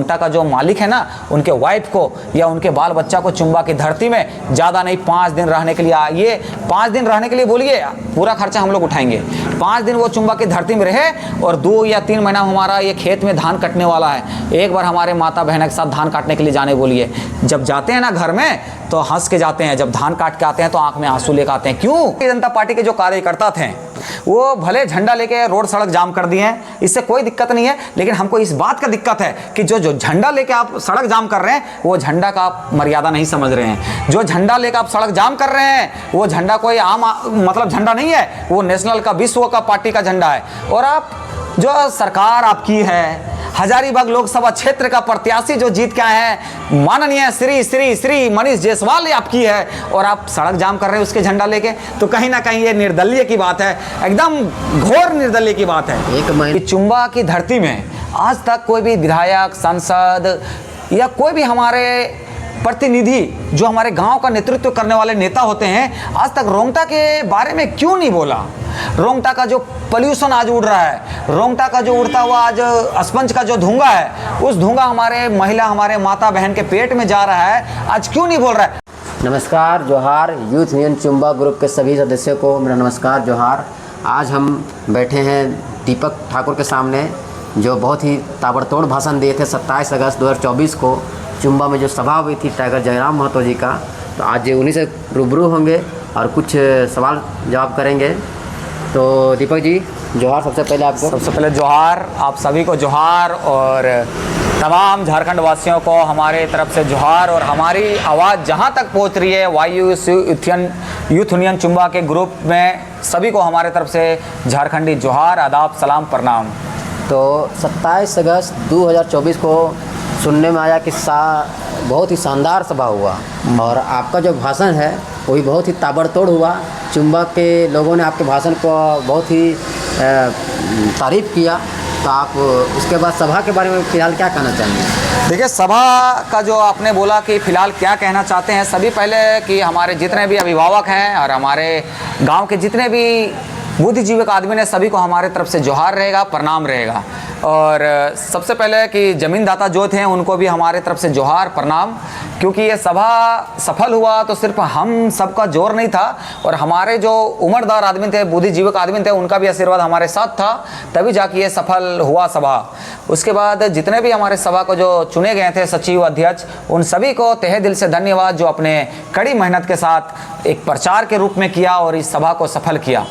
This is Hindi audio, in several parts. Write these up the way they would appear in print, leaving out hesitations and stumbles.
रोंगटा का जो मालिक है ना, उनके वाइफ को या उनके बाल बच्चा को चुंबा की धरती में ज़्यादा नहीं 5 दिन रहने के लिए आइए। 5 दिन रहने के लिए बोलिए, पूरा खर्चा हम लोग उठाएंगे। 5 दिन वो चुंबा की धरती में रहे और 2 या 3 महीना हमारा ये खेत में धान कटने वाला है, एक बार हमारे माता बहन के साथ धान काटने के लिए जाने बोलिए। जब जाते हैं ना घर में तो हंस के जाते हैं, जब धान काट के आते हैं तो आंख में आंसू लेकर आते हैं। क्यों? जनता पार्टी के जो कार्यकर्ता थे वो भले झंडा लेके रोड सड़क जाम कर दिए हैं, इससे कोई दिक्कत नहीं है, लेकिन हमको इस बात का दिक्कत है कि जो झंडा लेके आप सड़क जाम कर रहे हैं वो झंडा का आप मर्यादा नहीं समझ रहे हैं। जो झंडा लेकर आप सड़क जाम कर रहे हैं वो झंडा कोई आम मतलब झंडा नहीं है, वो नेशनल का, विश्व का पार्टी का झंडा है। और आप जो सरकार आपकी है, हजारीबाग लोकसभा क्षेत्र का प्रत्याशी जो जीत के आए हैं, माननीय श्री श्री श्री मनीष जायसवाल आपकी है, और आप सड़क जाम कर रहे हैं उसके झंडा लेके, तो कहीं ना कहीं ये निर्दलीय की बात है, एकदम घोर निर्दलीय की बात है। चुंबा की धरती में आज तक कोई भी विधायक, सांसद या कोई भी हमारे प्रतिनिधि जो हमारे गांव का नेतृत्व करने वाले नेता होते हैं, आज तक रोंगटा के बारे में क्यों नहीं बोला? रोंगटा का जो पोल्यूशन आज उड़ रहा है, रोंगटा का जो उड़ता हुआ आज स्पंज का जो धुआं है, उस धुआं हमारे महिला, हमारे माता बहन के पेट में जा रहा है, आज क्यों नहीं बोल रहा है? नमस्कार, जोहार। यूथ यूनियन चुंबा ग्रुप के सभी सदस्यों को मेरा नमस्कार, जोहार। आज हम बैठे हैं दीपक ठाकुर के सामने, जो बहुत ही ताबड़तोड़ भाषण दिए थे 27 अगस्त 2024 को चुंबा में जो सभा हुई थी टाइगर जयराम महतो जी का। तो आज उन्हीं से रूबरू होंगे और कुछ सवाल जवाब करेंगे। तो दीपक जी जोहार। सबसे पहले आपको सबसे पहले जोहार, आप सभी को जोहार, और तमाम झारखंड वासियों को हमारे तरफ से जोहार। और हमारी आवाज़ जहां तक पहुंच रही है वाईयूएस यूथ यूनियन चुंबा के ग्रुप में, सभी को हमारे तरफ से झारखंडी जोहार, आदाब, सलाम, प्रणाम। तो 27 अगस्त 2024 को सुनने में आया कि बहुत ही शानदार सभा हुआ और आपका जो भाषण है वो भी बहुत ही ताबड़तोड़ हुआ। चुंबा के लोगों ने आपके भाषण को बहुत ही तारीफ़ किया। तो आप उसके बाद सभा के बारे में फ़िलहाल क्या कहना चाहेंगे? देखिए, सभा का जो आपने बोला कि फ़िलहाल क्या कहना चाहते हैं, सभी पहले कि हमारे जितने भी अभिभावक हैं और हमारे गांव के जितने भी बुद्धिजीवी आदमी ने, सभी को हमारे तरफ से जोहार रहेगा, प्रणाम रहेगा। और सबसे पहले कि ज़मीनदाता जो थे उनको भी हमारे तरफ से जोहार, प्रणाम, क्योंकि ये सभा सफल हुआ तो सिर्फ हम सबका जोर नहीं था, और हमारे जो उम्रदार आदमी थे, बुद्धिजीवी आदमी थे, उनका भी आशीर्वाद हमारे साथ था, तभी जाके ये सफल हुआ सभा। उसके बाद जितने भी हमारे सभा को जो चुने गए थे सचिव, अध्यक्ष, उन सभी को तहे दिल से धन्यवाद, जो अपने कड़ी मेहनत के साथ एक प्रचार के रूप में किया और इस सभा को सफल किया।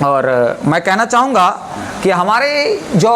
और मैं कहना चाहूँगा कि हमारे जो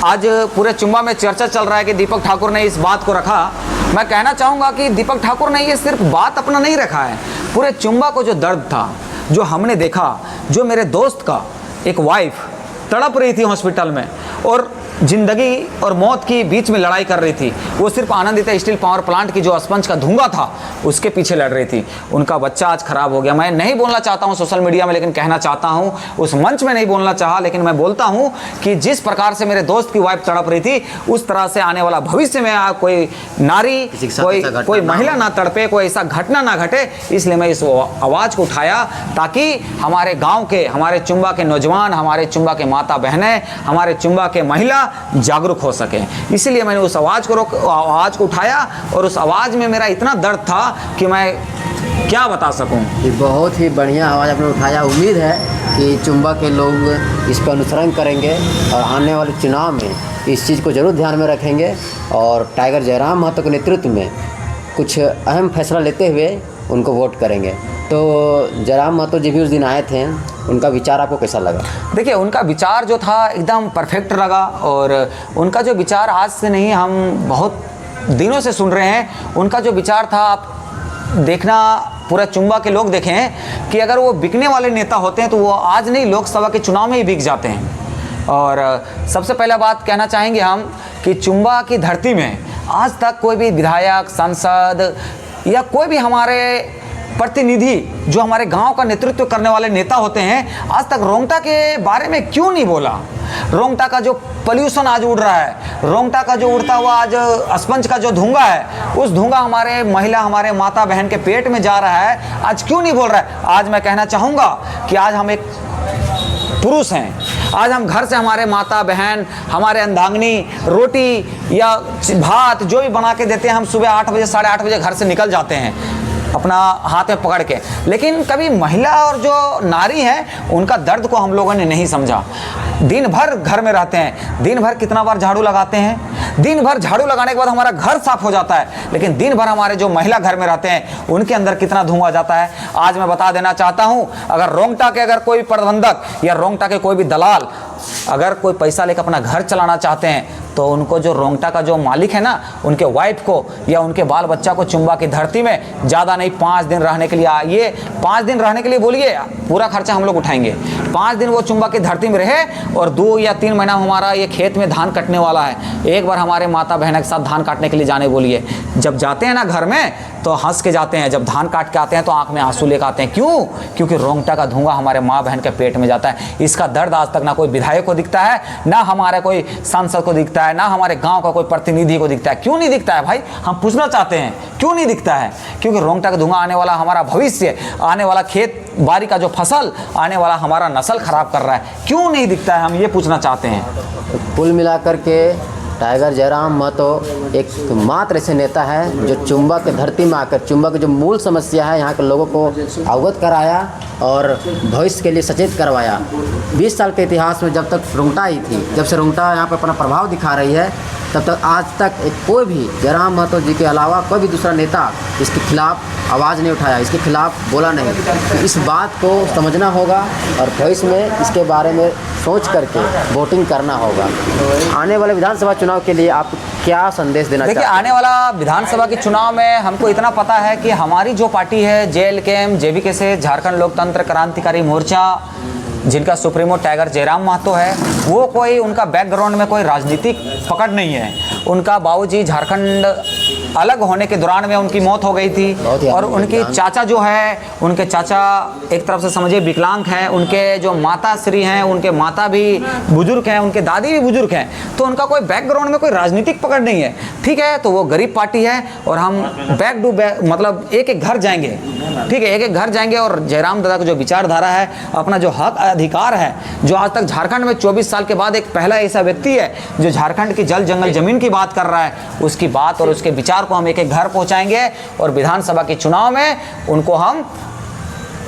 आज पूरे चुंबा में चर्चा चल रहा है कि दीपक ठाकुर ने इस बात को रखा, मैं कहना चाहूँगा कि दीपक ठाकुर ने ये सिर्फ बात अपना नहीं रखा है, पूरे चुंबा को जो दर्द था, जो हमने देखा, जो मेरे दोस्त का एक वाइफ तड़प रही थी हॉस्पिटल में और जिंदगी और मौत की बीच में लड़ाई कर रही थी, वो सिर्फ आनंदित स्टील पावर प्लांट की जो स्पंज का धुआं था उसके पीछे लड़ रही थी। उनका बच्चा आज खराब हो गया। मैं नहीं बोलना चाहता हूं सोशल मीडिया में, लेकिन कहना चाहता हूं, उस मंच में नहीं बोलना चाहा, लेकिन मैं बोलता हूं कि जिस प्रकार से मेरे दोस्त की वाइफ तड़प रही थी, उस तरह से आने वाला भविष्य में कोई नारी, कोई महिला ना तड़पे, कोई ऐसा घटना ना घटे, इसलिए मैं इस आवाज़ को उठाया ताकि हमारे गाँव के, हमारे चुंबा के नौजवान, हमारे चुंबा के माता बहनें, हमारे चुंबा के महिला जागरूक हो सके। इसीलिए मैंने उस आवाज़ को उठाया, और उस आवाज़ में मेरा इतना दर्द था कि मैं क्या बता सकूं। ये बहुत ही बढ़िया आवाज़ आपने उठाया। उम्मीद है कि चुंबा के लोग इस पर अनुसरण करेंगे और आने वाले चुनाव में इस चीज़ को ज़रूर ध्यान में रखेंगे और टाइगर जयराम महतो के नेतृत्व में कुछ अहम फैसला लेते हुए उनको वोट करेंगे। तो जयराम महतो जी भी उस दिन आए थे, उनका विचार आपको कैसा लगा? देखिए, उनका विचार जो था एकदम परफेक्ट लगा, और उनका जो विचार आज से नहीं, हम बहुत दिनों से सुन रहे हैं। उनका जो विचार था, आप देखना, पूरा चुंबा के लोग देखें कि अगर वो बिकने वाले नेता होते हैं तो वो आज नहीं, लोकसभा के चुनाव में ही बिक जाते हैं। और सबसे पहला बात कहना चाहेंगे हम कि चुंबा की धरती में आज तक कोई भी विधायक, सांसद या कोई भी हमारे प्रतिनिधि जो हमारे गांव का नेतृत्व करने वाले नेता होते हैं, आज तक रोंगटा के बारे में क्यों नहीं बोला? रोंगटा का जो पोल्यूशन आज उड़ रहा है, रोंगटा का जो उड़ता हुआ आज स्पंज का जो धुआं है, उस धुआं हमारे महिला, हमारे माता बहन के पेट में जा रहा है, आज क्यों नहीं बोल रहा है? आज मैं कहना चाहूँगा कि आज हम एक पुरुष हैं, आज हम घर से हमारे माता बहन, हमारे अंधांगनी रोटी या भात जो भी बना के देते हैं, हम सुबह 8 बजे 8:30 बजे घर से निकल जाते हैं अपना हाथ में पकड़ के। लेकिन कभी महिला और जो नारी हैं उनका दर्द को हम लोगों ने नहीं समझा। दिन भर घर में रहते हैं, दिन भर कितना बार झाड़ू लगाते हैं, दिन भर झाड़ू लगाने के बाद हमारा घर साफ हो जाता है, लेकिन दिन भर हमारे जो महिला घर में रहते हैं उनके अंदर कितना धुआं जाता है। आज मैं बता देना चाहता हूं, अगर रोंगटा के अगर कोई प्रबंधक या रोंगटा के कोई भी दलाल अगर कोई पैसा लेकर अपना घर चलाना चाहते हैं तो उनको जो रोंगटा का जो मालिक है ना, उनके वाइफ को या उनके बाल बच्चा को चुंबा की धरती में ज़्यादा नहीं 5 दिन रहने के लिए आइए। 5 दिन रहने के लिए बोलिए, पूरा खर्चा हम लोग उठाएंगे। 5 दिन वो चुंबा की धरती में रहे और 2 या 3 महीना हमारा ये खेत में धान कटने वाला है, एक बार हमारे माता बहन के साथ धान काटने के लिए जाने बोलिए। जब जाते हैं ना घर में तो हंस के जाते हैं, जब धान काट के आते हैं तो आंख में आंसू लेकर आते हैं। क्यों? क्योंकि रोंगटा का धुआं हमारे माँ बहन के पेट में जाता है। इसका दर्द आज तक ना कोई विधायक को दिखता है, ना हमारे कोई सांसद को दिखता है, ना हमारे गांव का कोई प्रतिनिधि को दिखता है। क्यों नहीं दिखता है भाई? हम पूछना चाहते हैं क्यों नहीं दिखता है? क्योंकि रोंगटा का धुआं आने वाला हमारा भविष्य, आने वाला खेत बाड़ी का जो फसल, आने वाला हमारा नस्ल खराब कर रहा है। क्यों नहीं दिखता है? हम ये पूछना चाहते हैं। कुल मिलाकर के टाइगर जयराम महतो एक मात्र ऐसे नेता है जो चुंबा के धरती में आकर चुंबा की जो मूल समस्या है यहाँ के लोगों को अवगत कराया और भविष्य के लिए सचेत करवाया। 20 साल के इतिहास में जब तक रोंगटा आई थी, जब से रोंगटा यहाँ पर अपना प्रभाव दिखा रही है, तब तक आज तक कोई भी जयराम महतो जी के अलावा कोई भी दूसरा नेता इसके खिलाफ आवाज़ नहीं उठाया, इसके खिलाफ बोला नहीं। तो इस बात को समझना होगा और भविष्य में इसके बारे में सोच करके वोटिंग करना होगा। आने वाले विधानसभा चुनाव के लिए आप क्या संदेश देना चाहते हैं? देखिए, आने वाला विधानसभा के चुनाव में हमको इतना पता है कि हमारी जो पार्टी है JLKM JVK से झारखंड लोकतंत्र क्रांतिकारी मोर्चा, जिनका सुप्रीमो टाइगर जयराम महतो है, वो कोई उनका बैकग्राउंड में कोई राजनीतिक पकड़ नहीं है। उनका बाबूजी झारखंड अलग होने के दौरान में उनकी मौत हो गई थी और उनकी चाचा जो है, उनके चाचा एक तरफ से समझिए विकलांग हैं, उनके जो माता श्री हैं, उनके माता भी बुजुर्ग हैं, उनके दादी भी बुजुर्ग हैं, तो उनका कोई बैकग्राउंड में कोई राजनीतिक पकड़ नहीं है। ठीक है, तो वो गरीब पार्टी है और हम बैक टू बैक मतलब एक एक घर जाएंगे। ठीक है, एक एक घर जाएंगे और जयराम दादा का जो विचारधारा है, अपना जो हक अधिकार है, जो आज तक झारखंड में 24 साल के बाद एक पहला ऐसा व्यक्ति है जो झारखंड की जल जंगल जमीन की बात कर रहा है, उसकी बात और उसके विचार को हम एक एक घर पहुंचाएंगे और विधानसभा के चुनाव में उनको हम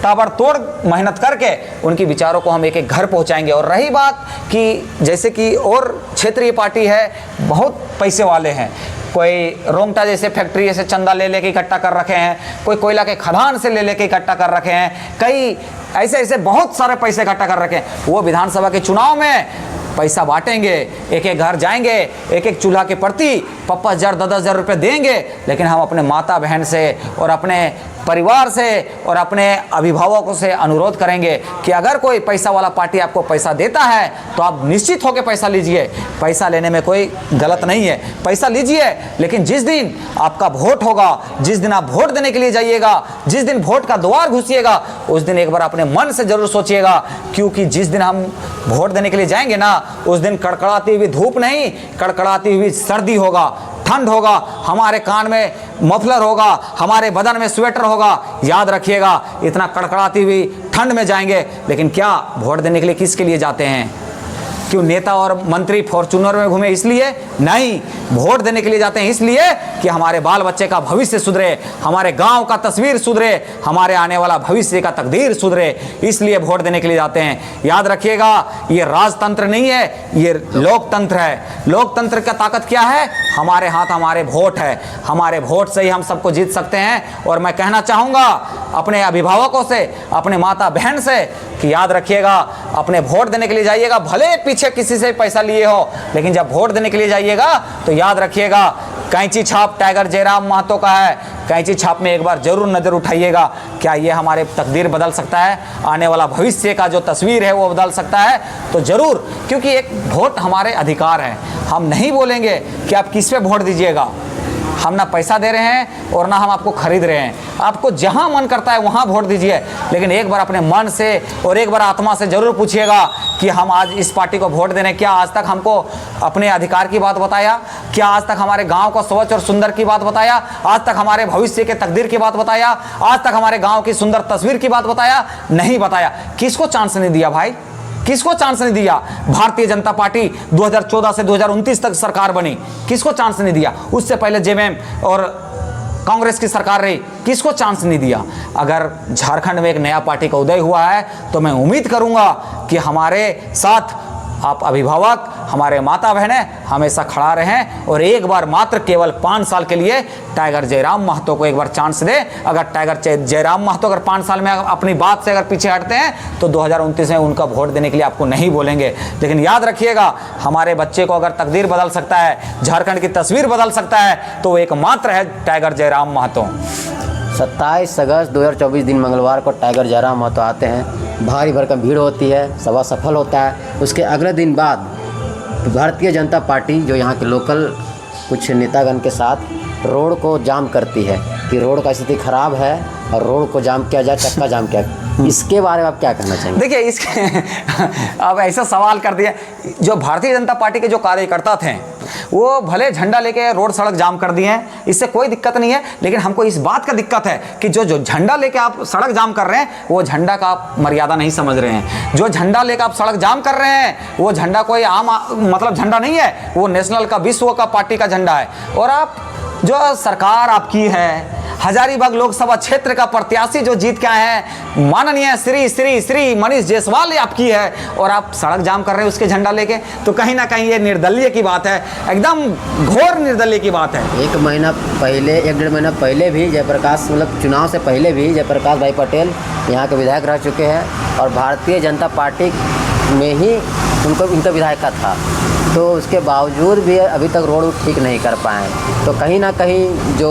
ताबड़तोड़ मेहनत करके उनकी विचारों को हम एक एक घर पहुंचाएंगे। और रही बात कि जैसे कि और क्षेत्रीय पार्टी है, बहुत पैसे वाले हैं, कोई रोंगटा जैसे फैक्ट्री से चंदा ले लेके इकट्ठा कर रखे हैं, कोई कोयला के खदान से ले लेके इकट्ठा कर रखे हैं, कई ऐसे ऐसे बहुत सारे पैसे इकट्ठा कर रखे हैं। वो विधानसभा के चुनाव में पैसा बांटेंगे, एक एक घर जाएंगे, एक एक चूल्हा के प्रति 5,000 10,000 रुपये देंगे, लेकिन हम अपने माता बहन से और अपने परिवार से और अपने अभिभावकों से अनुरोध करेंगे कि अगर कोई पैसा वाला पार्टी आपको पैसा देता है तो आप निश्चित होकर पैसा लीजिए। पैसा लेने में कोई गलत नहीं है, पैसा लीजिए, लेकिन जिस दिन आपका वोट होगा, जिस दिन आप वोट देने के लिए जाइएगा, जिस दिन वोट का द्वार घुसिएगा, उस दिन एक बार अपने मन से जरूर सोचिएगा, क्योंकि जिस दिन हम वोट देने के लिए जाएंगे ना, उस दिन कड़कड़ाती हुई धूप नहीं, कड़कड़ाती हुई सर्दी होगा, ठंड होगा, हमारे कान में मफलर होगा, हमारे बदन में स्वेटर होगा। याद रखिएगा, इतना कड़कड़ाती हुई ठंड में जाएंगे, लेकिन क्या वोट देने के लिए किसके लिए जाते हैं? क्यों नेता और मंत्री फॉर्चूनर में घूमे इसलिए? नहीं, वोट देने के लिए जाते हैं इसलिए कि हमारे बाल बच्चे का भविष्य सुधरे, हमारे गांव का तस्वीर सुधरे, हमारे आने वाला भविष्य का तकदीर सुधरे, इसलिए वोट देने के लिए जाते हैं। याद रखिएगा, ये राजतंत्र नहीं है, ये लोकतंत्र है। लोकतंत्र का ताकत क्या है? हमारे हाथ हमारे वोट है, हमारे वोट से ही हम सबको जीत सकते हैं। और मैं कहना चाहूँगा अपने अभिभावकों से, अपने माता बहन से कि याद रखिएगा, अपने वोट देने के लिए जाइएगा, भले पीछे किसी से पैसा लिए हो, लेकिन जब वोट देने के लिए जाइएगा तो याद रखिएगा कैंची छाप टाइगर जयराम महतो का है। कैंची छाप में एक बार जरूर नज़र उठाइएगा, क्या ये हमारे तकदीर बदल सकता है? आने वाला भविष्य का जो तस्वीर है वो बदल सकता है? तो ज़रूर, क्योंकि एक वोट हमारे अधिकार है। हम नहीं बोलेंगे कि आप किस पे वोट दीजिएगा, हम ना पैसा दे रहे हैं और ना हम आपको खरीद रहे हैं। आपको जहां मन करता है वहां वोट दीजिए, लेकिन एक बार अपने मन से और एक बार आत्मा से जरूर पूछिएगा कि हम आज इस पार्टी को वोट देने, क्या आज तक हमको अपने अधिकार की बात बताया? क्या आज तक हमारे गांव को स्वच्छ और सुंदर की बात बताया? आज तक हमारे भविष्य के तकदीर की बात बताया? आज तक हमारे गाँव की सुंदर तस्वीर की बात बताया? नहीं बताया। किसको चांस नहीं दिया भाई? किसको चांस नहीं दिया? भारतीय जनता पार्टी 2014 से 2029 तक सरकार बनी, किसको चांस नहीं दिया? उससे पहले जेएमएम और कांग्रेस की सरकार रही, किसको चांस नहीं दिया? अगर झारखंड में एक नया पार्टी का उदय हुआ है तो मैं उम्मीद करूंगा कि हमारे साथ आप अभिभावक, हमारे माता बहनें हमेशा खड़ा रहें और एक बार मात्र केवल 5 साल के लिए टाइगर जयराम महतो को एक बार चांस दें। अगर टाइगर जयराम महतो अगर 5 साल में अपनी बात से अगर पीछे हटते हैं तो 2029 में उनका वोट देने के लिए आपको नहीं बोलेंगे। लेकिन याद रखिएगा, हमारे बच्चे को अगर तकदीर बदल सकता है, झारखंड की तस्वीर बदल सकता है तो वो एकमात्र है टाइगर जयराम महतो। 27 अगस्त 2024 दिन मंगलवार को टाइगर जयराम महतो आते हैं। भारी भरकम भीड़ होती है, सभा सफल होता है। उसके अगले दिन बाद भारतीय जनता पार्टी जो यहाँ के लोकल कुछ नेतागण के साथ रोड को जाम करती है कि रोड का स्थिति खराब है और रोड को जाम किया जाए, चक्का जाम किया। इसके बारे में आप क्या कहना चाहेंगे? देखिए, इसके अब ऐसा सवाल कर दिया, जो भारतीय जनता पार्टी के जो कार्यकर्ता थे वो भले झंडा लेके रोड सड़क जाम कर दिए हैं, इससे कोई दिक्कत नहीं है। लेकिन हमको इस बात का दिक्कत है कि जो झंडा लेके आप सड़क जाम कर रहे हैं वो झंडा का आप मर्यादा नहीं समझ रहे हैं। जो झंडा लेकर आप सड़क जाम कर रहे हैं वो झंडा कोई आम मतलब झंडा नहीं है, वो नेशनल का, विश्व का पार्टी का झंडा है। और आप जो सरकार आपकी है, हजारीबाग लोकसभा क्षेत्र का प्रत्याशी जो जीत के आए हैं, माननीय श्री श्री श्री मनीष जायसवाल आपकी है, और आप सड़क जाम कर रहे हैं उसके झंडा लेके, तो कहीं ना कहीं ये निर्दलीय की बात है, एकदम घोर निर्दलीय की बात है। 1 महीना पहले, 1-1.5 महीना पहले भी जयप्रकाश, मतलब चुनाव से पहले भी जयप्रकाश भाई पटेल यहाँ के विधायक रह चुके हैं और भारतीय जनता पार्टी में ही इनका विधायक का था, तो उसके बावजूद भी अभी तक रोड ठीक नहीं कर पाए। तो कहीं ना कहीं जो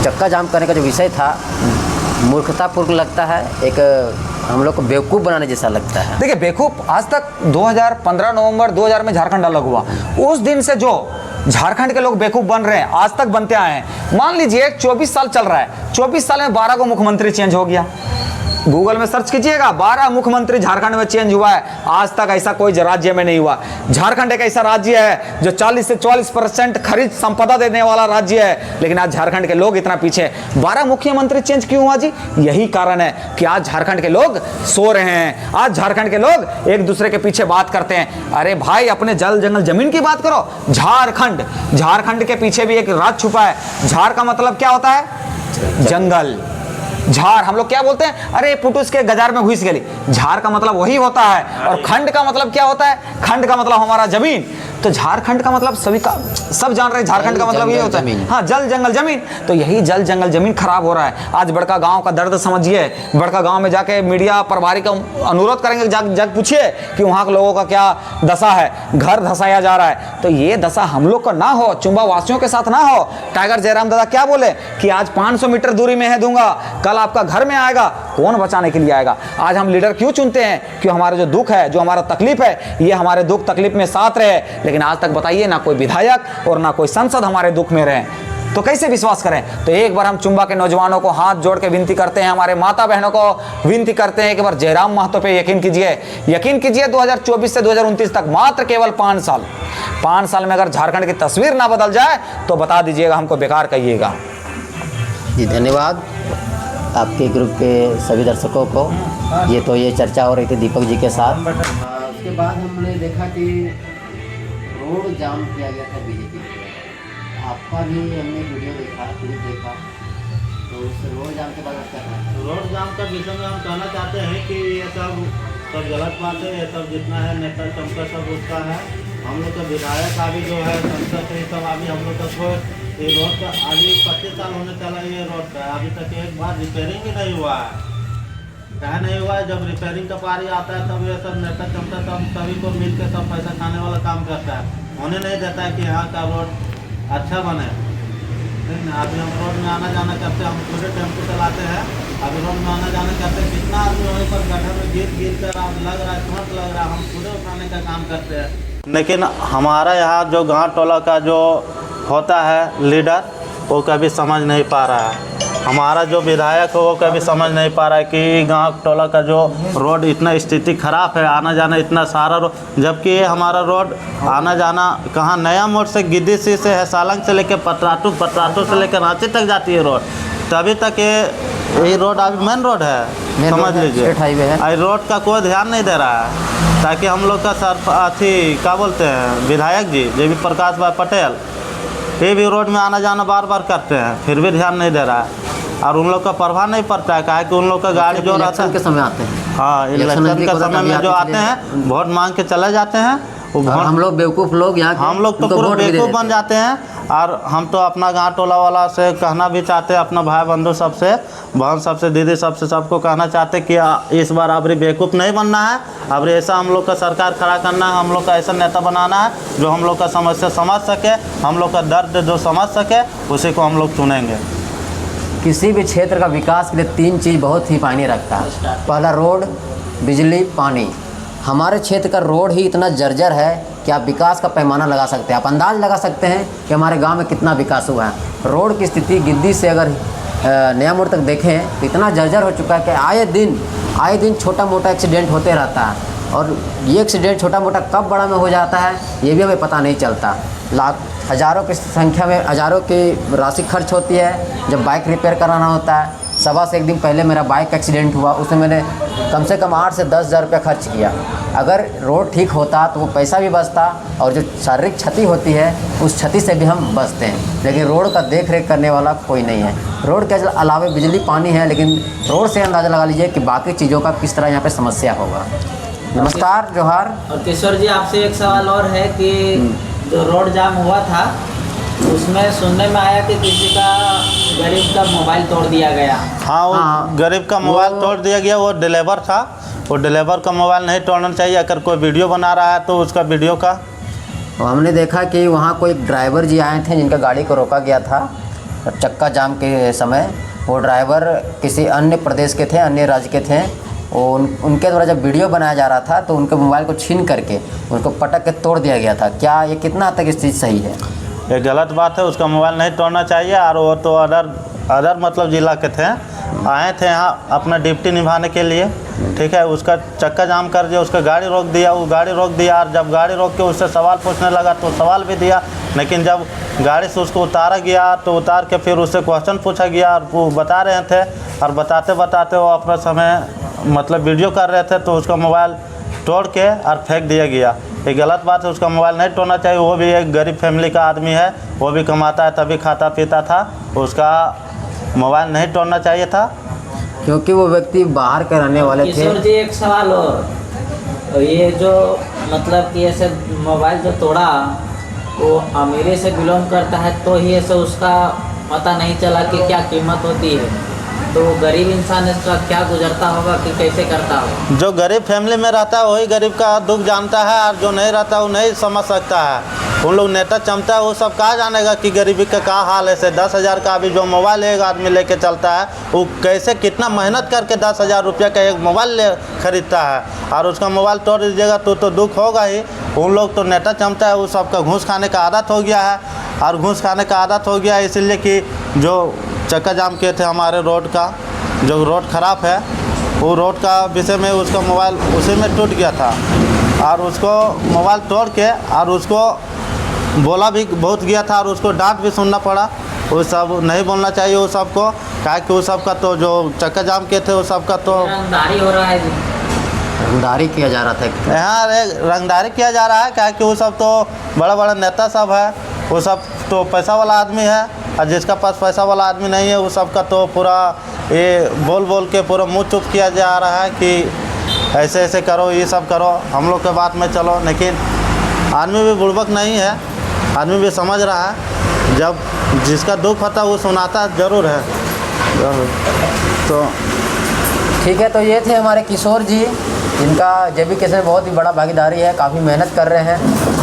चक्का जाम करने का जो विषय था मूर्खतापूर्ण लगता है, एक हम लोग को बेवकूफ़ बनाने जैसा लगता है। देखिए, बेवकूफ़ आज तक 2015 नवंबर 2000 में झारखंड अलग हुआ, उस दिन से जो झारखंड के लोग बेवकूफ़ बन रहे हैं, आज तक बनते आए हैं। मान लीजिए 24 साल चल रहा है, 24 साल में 12 को मुख्यमंत्री चेंज हो गया। गूगल में सर्च कीजिएगा, 12 मुख्यमंत्री झारखंड में चेंज हुआ है। आज तक ऐसा कोई राज्य में नहीं हुआ। झारखंड एक ऐसा राज्य है जो 40 से 44% खरीद संपदा देने वाला राज्य है, लेकिन आज झारखंड के लोग इतना पीछे। 12 मुख्यमंत्री चेंज क्यों हुआ जी? यही कारण है कि आज झारखंड के लोग सो रहे हैं। आज झारखंड के लोग एक दूसरे के पीछे बात करते हैं। अरे भाई, अपने जल जंगल जमीन की बात करो। झारखंड के पीछे भी एक राज छुपा है। झार का मतलब क्या होता है? जंगल। झार हम लोग क्या बोलते हैं? अरे पुटुस के गजार में घुस गई। झार का मतलब वही होता है। और खंड का मतलब क्या होता है? खंड का मतलब हमारा जमीन। तो झारखंड का मतलब सब जान रहे हैं, झारखंड का मतलब ये होता है, हाँ, जल जंगल जमीन। तो यही जल जंगल जमीन खराब हो रहा है। आज बड़का गांव का दर्द समझिए। बड़का गांव में जाके मीडिया प्रभारी का अनुरोध करेंगे, जाके पूछिए कि वहाँ के लोगों का क्या दशा है। घर धसाया जा रहा है। तो ये दशा हम लोग को ना हो, चुंबा वासियों के साथ ना हो। टाइगर जयराम दादा क्या बोले कि आज 500 मीटर दूरी में है दूंगा, कल आपका घर में आएगा। कौन बचाने के लिए आएगा? आज हम लीडर क्यों चुनते हैं? कि हमारा जो दुख है, जो हमारा तकलीफ है, ये हमारे दुख तकलीफ में साथ रहे। लेकिन आज तक बताइए, ना कोई विधायक और ना कोई सांसद हमारे दुख में रहे, तो कैसे विश्वास करें? तो एक बार हम चुंबा के नौजवानों को हाथ जोड़ के विनती करते हैं, हमारे माता बहनों को विनती करते हैं, एक बार जयराम महतो पे यकीन कीजिए। 2024 से 2029 तक मात्र केवल 5 साल में अगर झारखंड की तस्वीर ना बदल जाए तो बता दीजिएगा, हमको बेकार कहिएगा। जी, धन्यवाद आपके ग्रुप के सभी दर्शकों को। ये चर्चा हो रही थी दीपक जी के साथ। उसके बाद हमने देखा कि रोड जाम किया गया था बीजेपी के। आपका भी हमने वीडियो देखा, क्लिप देखा, तो उस रोड जाम के बाद क्या कहना है? रोड जाम का विषय में हम कहना चाहते हैं कि ये सब गलत बात है। ये सब जितना है नेता चमका सब उसका है। हम लोग का विधायक अभी जो है संसद से सब अभी हम लोग का ये रोड का अभी 25 साल होने चला ये रोड का, अभी तक एक बार रिपेयरिंग ही नहीं हुआ है। क्या नहीं हुआ है? जब रिपेयरिंग का पारी आता है तब ये सब नेता चमका सब सभी को मिल के सब पैसा खाने वाला काम करता है। होने नहीं देता है कि यहाँ का रोड अच्छा बने। अभी हम रोड में आना जाना करते हैं, हम पूरे टेम्पो चलाते हैं, अभी रोड में आना जाना करते हैं, कितना आदमी वहीं पर गड्ढे में गिर कर लग रहा है, चोट लग रहा है, हम पूरे उठाने का काम करते हैं। लेकिन हमारा यहाँ जो गांव टोला का जो होता है लीडर, वो कभी समझ नहीं पा रहा है। हमारा जो विधायक है वो कभी समझ नहीं पा रहा है कि गांव टोला का जो रोड इतना स्थिति ख़राब है, आना जाना इतना सारा रोड, जबकि ये हमारा रोड आना जाना कहाँ नया मोड़ से गिद्दीसी से है, सालंग से लेकर पटराटू से लेकर रांची तक जाती है रोड। तभी तक ये यही रोड अभी मेन रोड है, मेन समझ रोड है, लीजिए। स्टेट हाईवे है। इस रोड का कोई ध्यान नहीं दे रहा है, ताकि हम लोग का क्या बोलते हैं विधायक जी JB प्रकाश भाई पटेल, ये भी रोड में आना जाना बार बार करते हैं, फिर भी ध्यान नहीं दे रहा है। और उन लोग का प्रभाव नहीं पड़ता है, क्या है कि उन लोग का गाड़ी जो रहता है के समय आते हैं, हाँ इलेक्शन के समय में जो आते हैं वोट मांग के चले जाते हैं, वो और हम लोग बेवकूफ़ लोग यहाँ हम लोग तो पूरा बेवकूफ़ बन जाते हैं। और हम तो अपना गांव टोला वाला से कहना भी चाहते हैं, अपना भाई बंधु सबसे, बहन सबसे, दीदी सबसे, सबको कहना चाहते कि इस बार अबरी बेवकूफ़ नहीं बनना है, अबरी ऐसा हम लोग का सरकार खड़ा करना है, हम लोग का ऐसा नेता बनाना है जो हम लोग का समस्या समझ सके, हम लोग का दर्द जो समझ सके, उसी को हम लोग चुनेंगे। किसी भी क्षेत्र का विकास के लिए 3 चीज़ बहुत ही मायने रखता है। पहला रोड, बिजली, पानी। हमारे क्षेत्र का रोड ही इतना जर्जर है कि आप विकास का पैमाना लगा सकते हैं, आप अंदाज़ लगा सकते हैं कि हमारे गांव में कितना विकास हुआ है। रोड की स्थिति गिद्दी से अगर नया मोड़ तक देखें तो इतना जर्जर हो चुका है कि आए दिन छोटा मोटा एक्सीडेंट होते रहता है, और ये एक्सीडेंट छोटा मोटा कब बड़ा में हो जाता है ये भी हमें पता नहीं चलता। हज़ारों की संख्या में हज़ारों की राशि खर्च होती है। जब बाइक रिपेयर कराना होता है, सवा से एक दिन पहले मेरा बाइक एक्सीडेंट हुआ, उसमें मैंने कम से कम 8 से 10 हज़ार रुपये खर्च किया। अगर रोड ठीक होता तो वो पैसा भी बचता, और जो शारीरिक क्षति होती है उस क्षति से भी हम बचते हैं। लेकिन रोड का देख रेख करने वाला कोई नहीं है। रोड के अलावा बिजली पानी है, लेकिन रोड से अंदाज़ा लगा लीजिए कि बाकी चीज़ों का किस तरह यहाँ पर समस्या होगा। नमस्कार, जोहार। और किशोर जी, आपसे एक सवाल और है कि जो रोड जाम हुआ था उसमें सुनने में आया कि किसी का गरीब का मोबाइल तोड़ दिया गया। हाँ, वो गरीब का मोबाइल तोड़ दिया गया। वो डिलीवर था, वो डिलीवर का मोबाइल नहीं तोड़ना चाहिए। अगर कोई वीडियो बना रहा है तो उसका वीडियो का हमने देखा कि वहाँ कोई ड्राइवर जी आए थे जिनका गाड़ी को रोका गया था चक्का जाम के समय। वो ड्राइवर किसी अन्य प्रदेश के थे, अन्य राज्य के थे। उनके द्वारा जब वीडियो बनाया जा रहा था तो उनके मोबाइल को छीन करके उनको पटक के तोड़ दिया गया था। क्या ये कितना हद तक इस चीज़ सही है? ये गलत बात है, उसका मोबाइल नहीं तोड़ना चाहिए। और वो तो अदर मतलब ज़िला के थे, आए थे यहाँ अपना ड्यूटी निभाने के लिए, ठीक है। उसका चक्का जाम कर दिया, उसका गाड़ी रोक दिया, वो गाड़ी रोक दिया। और जब गाड़ी रोक के उससे सवाल पूछने लगा तो सवाल भी दिया, लेकिन जब गाड़ी से उसको उतारा गया तो उतार के फिर उससे क्वेश्चन पूछा गया और वो बता रहे थे। और बताते बताते वो अपना समय मतलब वीडियो कर रहे थे तो उसका मोबाइल तोड़ के और फेंक दिया गया। ये गलत बात है, उसका मोबाइल नहीं तोड़ना चाहिए। वो भी एक गरीब फैमिली का आदमी है, वो भी कमाता है तभी खाता पीता था, उसका मोबाइल नहीं तोड़ना चाहिए था, क्योंकि वो व्यक्ति बाहर के रहने वाले थे। किशोर जी, एक सवाल और, ये जो मतलब कि ऐसे मोबाइल जो तोड़ा वो अमीरी से बिलोंग करता है तो ही ऐसे उसका पता नहीं चला कि क्या कीमत होती है, तो गरीब इंसान इसका क्या गुजरता होगा कि कैसे करता होगा? जो गरीब फैमिली में रहता है वही गरीब का दुख जानता है, और जो नहीं रहता वो नहीं समझ सकता है। उन लोग नेता चमता है, वो सब कहाँ जानेगा कि गरीबी का क्या हाल है। से 10,000 का अभी जो मोबाइल एक आदमी लेके चलता है वो कैसे कितना मेहनत करके 10,000 रुपया का एक मोबाइल खरीदता है, और उसका मोबाइल तोड़ दीजिएगा तो दुख होगा ही। उन लोग तो नेता चमता है, वो सबका घूस खाने का आदत हो गया है, और घूस खाने का आदत हो गया है इसलिए कि जो चक्का जाम किए थे हमारे रोड का, जो रोड ख़राब है वो रोड का विषय में उसका मोबाइल उसी में टूट गया था, और उसको मोबाइल तोड़ के और उसको बोला भी बहुत गया था, और उसको डांट भी सुनना पड़ा। वो सब नहीं बोलना चाहिए वो सबको, क्या कि वो सबका तो जो चक्का जाम किए थे वो सबका तो रंगदारी हो रहा है, रंगदारी किया जा रहा था। यहाँ रंगदारी किया जा रहा है, क्या कि वो सब तो बड़ा बड़ा नेता सब है, वो सब तो पैसा वाला आदमी है, और जिसका पास पैसा वाला आदमी नहीं है वो सबका तो पूरा ये बोल के पूरा मुँह चुप किया जा रहा है कि ऐसे ऐसे करो, ये सब करो, हम लोग के बात में चलो। लेकिन आदमी भी बुड़बक नहीं है, आदमी भी समझ रहा है, जब जिसका दुख होता है वो सुनाता ज़रूर है। तो ठीक है, तो ये थे हमारे किशोर जी, जिनका JB केस में बहुत ही बड़ा भागीदारी है, काफ़ी मेहनत कर रहे हैं।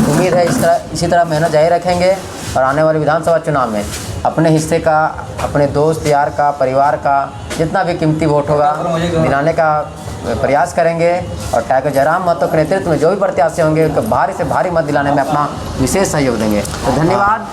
उम्मीद है इसी तरह मेहनत जारी रखेंगे, और आने वाले विधानसभा चुनाव में अपने हिस्से का, अपने दोस्त यार का, परिवार का जितना भी कीमती वोट होगा दिलाने का प्रयास करेंगे। और टाइगर जयराम महतो के नेतृत्व में जो भी प्रत्याशी होंगे उनको भारी से भारी मत दिलाने में अपना विशेष सहयोग देंगे। तो धन्यवाद।